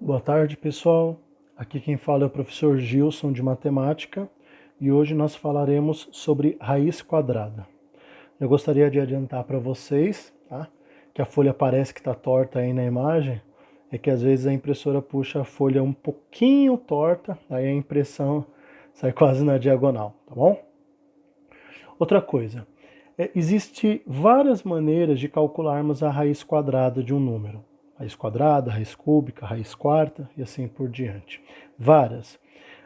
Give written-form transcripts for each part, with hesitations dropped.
Boa tarde, pessoal. Aqui quem fala é o professor Gilson de Matemática e hoje nós falaremos sobre raiz quadrada. Eu gostaria de adiantar para vocês, tá, que a folha parece que está torta aí na imagem, é que às vezes a impressora puxa a folha um pouquinho torta, aí a impressão sai quase na diagonal, tá bom? Outra coisa, existe várias maneiras de calcularmos a raiz quadrada de um número. Raiz quadrada, raiz cúbica, raiz quarta e assim por diante. Várias.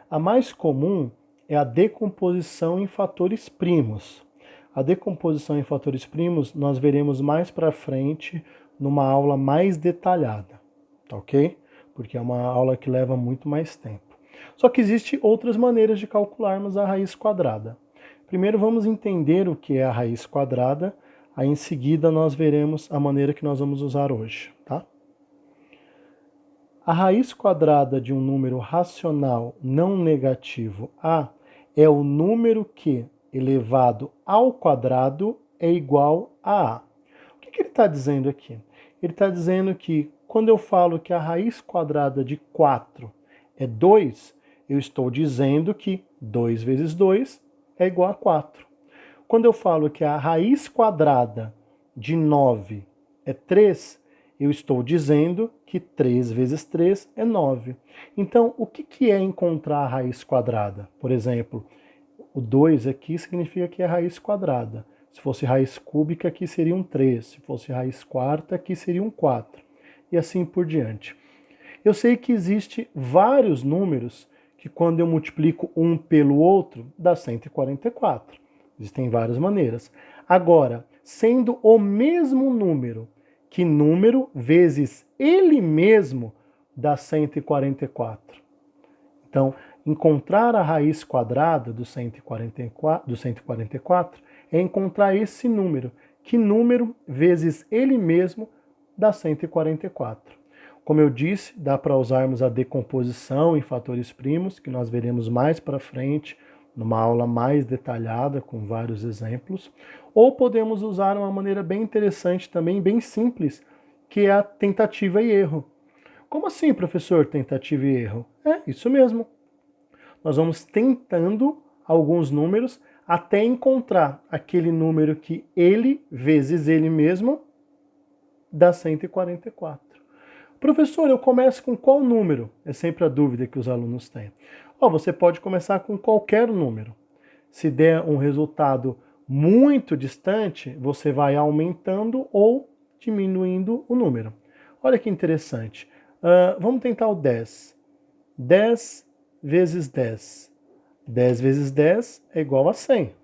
A mais comum é a decomposição em fatores primos. A decomposição em fatores primos nós veremos mais para frente numa aula mais detalhada, tá ok? Porque é uma aula que leva muito mais tempo. Só que existem outras maneiras de calcularmos a raiz quadrada. Primeiro vamos entender o que é a raiz quadrada, aí em seguida nós veremos a maneira que nós vamos usar hoje, tá? A raiz quadrada de um número racional não negativo A é o número que, elevado ao quadrado, é igual a A. O que ele está dizendo aqui? Ele está dizendo que quando eu falo que a raiz quadrada de 4 é 2, eu estou dizendo que 2 vezes 2 é igual a 4. Quando eu falo que a raiz quadrada de 9 é 3, eu estou dizendo que 3 vezes 3 é 9. Então, o que é encontrar a raiz quadrada? Por exemplo, o 2 aqui significa que é raiz quadrada. Se fosse raiz cúbica, aqui seria um 3. Se fosse raiz quarta, aqui seria um 4. E assim por diante. Eu sei que existe vários números que quando eu multiplico um pelo outro, dá 144. Existem várias maneiras. Agora, sendo o mesmo número, que número vezes ele mesmo dá 144. Então, encontrar a raiz quadrada do 144 é encontrar esse número, que número vezes ele mesmo dá 144. Como eu disse, dá para usarmos a decomposição em fatores primos, que nós veremos mais para frente, numa aula mais detalhada, com vários exemplos. Ou podemos usar uma maneira bem interessante também, bem simples, que é a tentativa e erro. Como assim, professor, tentativa e erro? É isso mesmo. Nós vamos tentando alguns números até encontrar aquele número que ele vezes ele mesmo dá 144. Professor, eu começo com qual número? É sempre a dúvida que os alunos têm. Você pode começar com qualquer número. Se der um resultado muito distante, você vai aumentando ou diminuindo o número. Olha que interessante. Vamos tentar o 10. 10 vezes 10. 10 vezes 10 é igual a 100.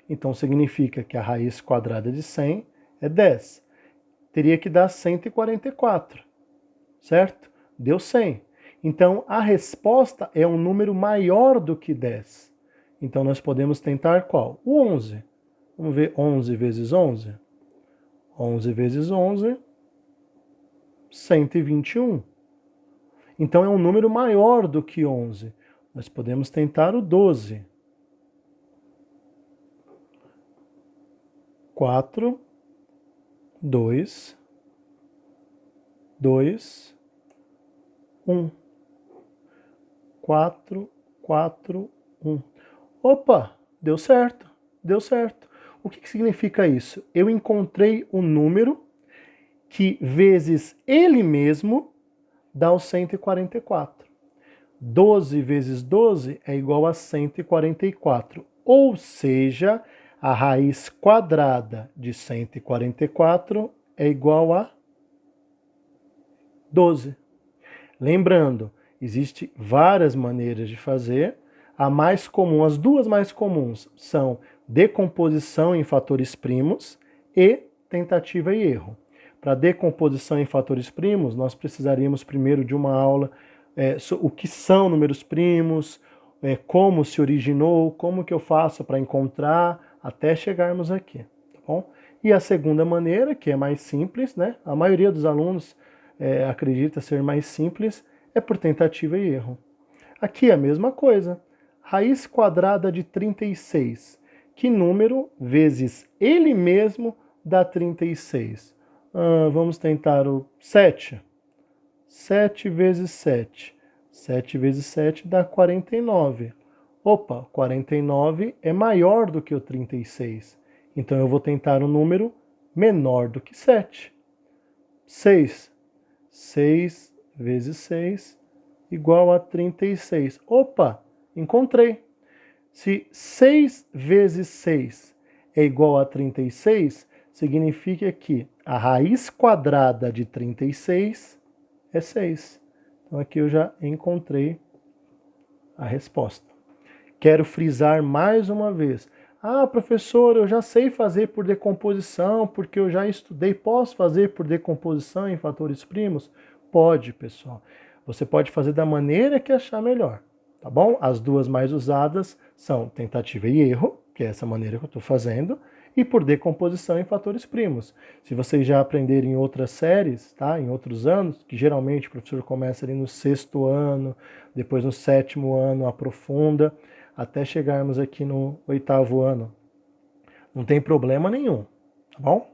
Então significa que a raiz quadrada de 100 é 10. Teria que dar 144. Certo? Deu 100. Então, a resposta é um número maior do que 10. Então, nós podemos tentar qual? O 11. Vamos ver 11 vezes 11? 11 vezes 11, 121. Então, é um número maior do que 11. Nós podemos tentar o 12. 4, 2, 2, 1. 4, 4, 1. Opa, deu certo, deu certo. O que significa isso? Eu encontrei um número que vezes ele mesmo dá o 144. 12 vezes 12 é igual a 144. Ou seja, a raiz quadrada de 144 é igual a 12. Lembrando, existem várias maneiras de fazer. A mais comum, as duas mais comuns são decomposição em fatores primos e tentativa e erro. Para decomposição em fatores primos, nós precisaríamos primeiro de uma aula o que são números primos, como se originou, como que eu faço para encontrar, até chegarmos aqui, tá bom? E a segunda maneira, que é mais simples, né? A maioria dos alunos acredita ser mais simples, é por tentativa e erro. Aqui é a mesma coisa. Raiz quadrada de 36. Que número vezes ele mesmo dá 36? Vamos tentar o 7. 7 vezes 7. 7 vezes 7 dá 49. Opa, 49 é maior do que o 36. Então eu vou tentar um número menor do que 7. 6. 6 vezes 6 igual a 36. Opa, encontrei. Se 6 vezes 6 é igual a 36, significa que a raiz quadrada de 36 é 6. Então aqui eu já encontrei a resposta. Quero frisar mais uma vez. Ah, professor, eu já sei fazer por decomposição, porque eu já estudei. Posso fazer por decomposição em fatores primos? Pode, pessoal. Você pode fazer da maneira que achar melhor, tá bom? As duas mais usadas são tentativa e erro, que é essa maneira que eu estou fazendo, e por decomposição em fatores primos. Se vocês já aprenderem em outras séries, tá? Em outros anos, que geralmente o professor começa ali no 6º ano, depois no 7º ano aprofunda, até chegarmos aqui no 8º ano. Não tem problema nenhum, tá bom?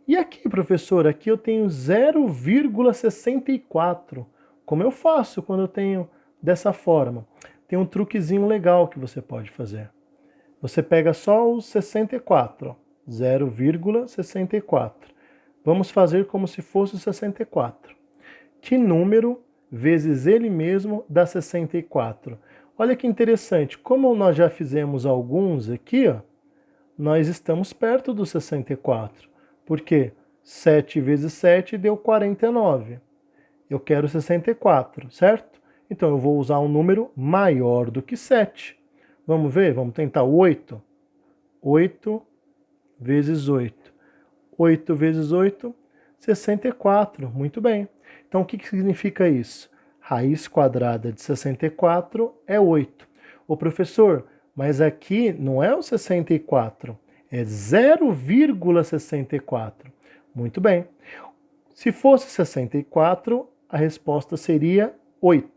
E aqui, professor, aqui eu tenho 0,64. Como eu faço quando eu tenho dessa forma? Tem um truquezinho legal que você pode fazer. Você pega só os 64, 0,64. Vamos fazer como se fosse o 64. Que número vezes ele mesmo dá 64? Olha que interessante, como nós já fizemos alguns aqui, ó, nós estamos perto do 64. Por quê? 7 vezes 7 deu 49. Eu quero 64, certo? Então eu vou usar um número maior do que 7. Vamos ver? Vamos tentar 8. 8 vezes 8. 8 vezes 8, 64. Muito bem. Então o que significa isso? Raiz quadrada de 64 é 8. Ô professor, mas aqui não é o 64, é 0,64. Muito bem. Se fosse 64, a resposta seria 8.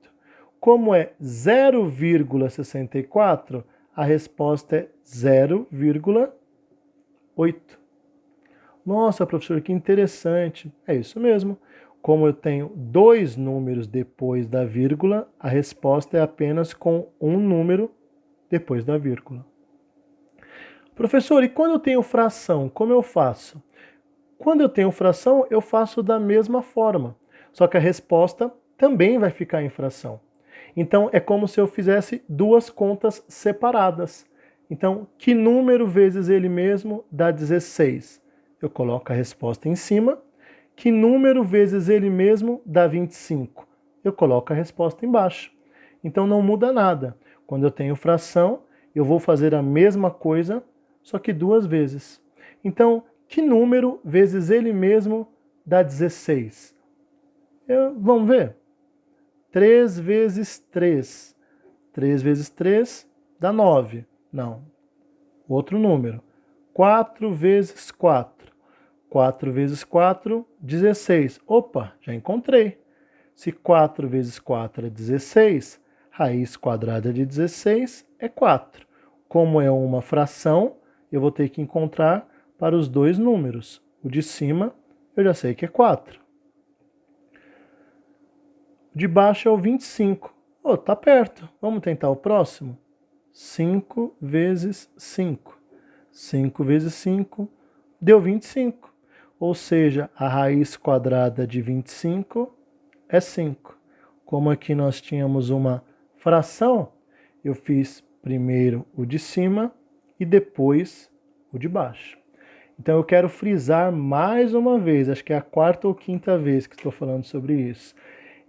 Como é 0,64, a resposta é 0,8. Nossa, professor, que interessante. É isso mesmo. Como eu tenho dois números depois da vírgula, a resposta é apenas com um número depois da vírgula. Professor, e quando eu tenho fração, como eu faço? Quando eu tenho fração, eu faço da mesma forma, só que a resposta também vai ficar em fração. Então, é como se eu fizesse duas contas separadas. Então, que número vezes ele mesmo dá 16? Eu coloco a resposta em cima. Que número vezes ele mesmo dá 25? Eu coloco a resposta embaixo. Então, não muda nada. Quando eu tenho fração, eu vou fazer a mesma coisa, só que duas vezes. Então, que número vezes ele mesmo dá 16? Vamos ver. 3 vezes 3. 3 vezes 3 dá 9. Não. Outro número. 4 vezes 4. 4 vezes 4, 16. Opa, já encontrei. Se 4 vezes 4 é 16, raiz quadrada de 16 é 4. Como é uma fração, eu vou ter que encontrar para os dois números. O de cima, eu já sei que é 4. O de baixo é o 25. Oh, tá perto. Vamos tentar o próximo? 5 vezes 5. 5 vezes 5 deu 25. Ou seja, a raiz quadrada de 25 é 5. Como aqui nós tínhamos uma fração, eu fiz primeiro o de cima e depois o de baixo. Então eu quero frisar mais uma vez, acho que é a quarta ou quinta vez que estou falando sobre isso.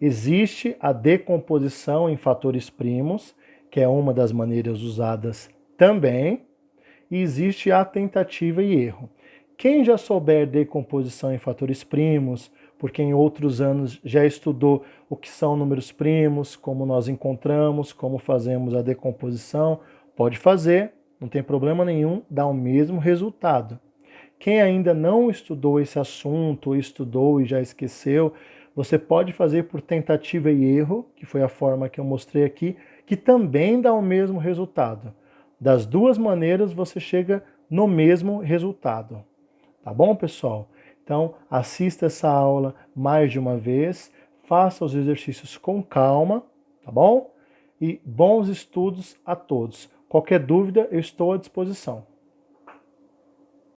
Existe a decomposição em fatores primos, que é uma das maneiras usadas também, e existe a tentativa e erro. Quem já souber decomposição em fatores primos, porque em outros anos já estudou o que são números primos, como nós encontramos, como fazemos a decomposição, pode fazer, não tem problema nenhum, dá o mesmo resultado. Quem ainda não estudou esse assunto, ou estudou e já esqueceu, você pode fazer por tentativa e erro, que foi a forma que eu mostrei aqui, que também dá o mesmo resultado. Das duas maneiras você chega no mesmo resultado. Tá bom, pessoal? Então, assista essa aula mais de uma vez, faça os exercícios com calma, tá bom? E bons estudos a todos. Qualquer dúvida, eu estou à disposição.